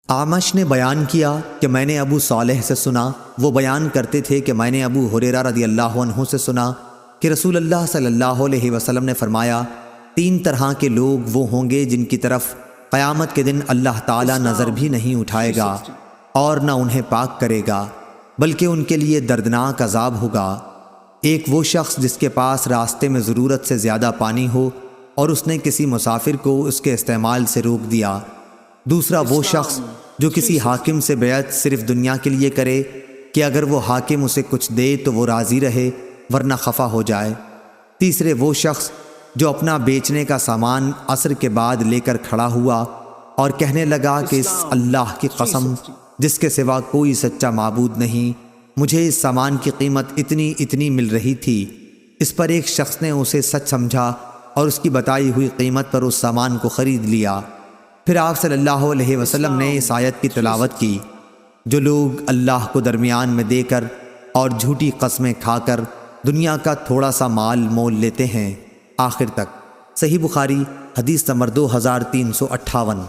اعمش نے بیان کیا کہ میں نے ابو صالح سے سنا، وہ بیان کرتے تھے کہ میں نے ابو ہریرہ رضی اللہ عنہ سے سنا کہ رسول اللہ صلی اللہ علیہ وسلم نے فرمایا، 3 طرح کے لوگ وہ ہوں گے جن کی طرف قیامت کے دن اللہ تعالیٰ نظر بھی نہیں اٹھائے گا اور نہ انہیں پاک کرے گا، بلکہ ان کے لیے دردناک عذاب ہوگا۔ ایک وہ شخص جس کے پاس راستے میں ضرورت سے زیادہ پانی ہو اور اس نے کسی مسافر کو اس کے استعمال سے روک دیا۔ دوسرا وہ شخص جو کسی حاکم سے بیعت صرف دنیا کے لیے کرے کہ اگر وہ حاکم اسے کچھ دے تو وہ راضی رہے ورنہ خفا ہو جائے۔ تیسرے وہ شخص جو اپنا بیچنے کا سامان عصر کے بعد لے کر کھڑا ہوا اور کہنے لگا کہ اس اللہ کی قسم جس کے سوا کوئی سچا معبود نہیں، مجھے اس سامان کی قیمت اتنی مل رہی تھی۔ اس پر ایک شخص نے اسے سچ سمجھا اور اس کی بتائی ہوئی قیمت پر اس سامان کو خرید لیا۔ پھر آپ صلی اللہ علیہ وسلم نے اس آیت کی تلاوت کی، جو لوگ اللہ کو درمیان میں دے کر اور جھوٹی قسمیں کھا کر دنیا کا تھوڑا سا مال مول لیتے ہیں، آخر تک۔ صحیح بخاری حدیث نمبر 2358۔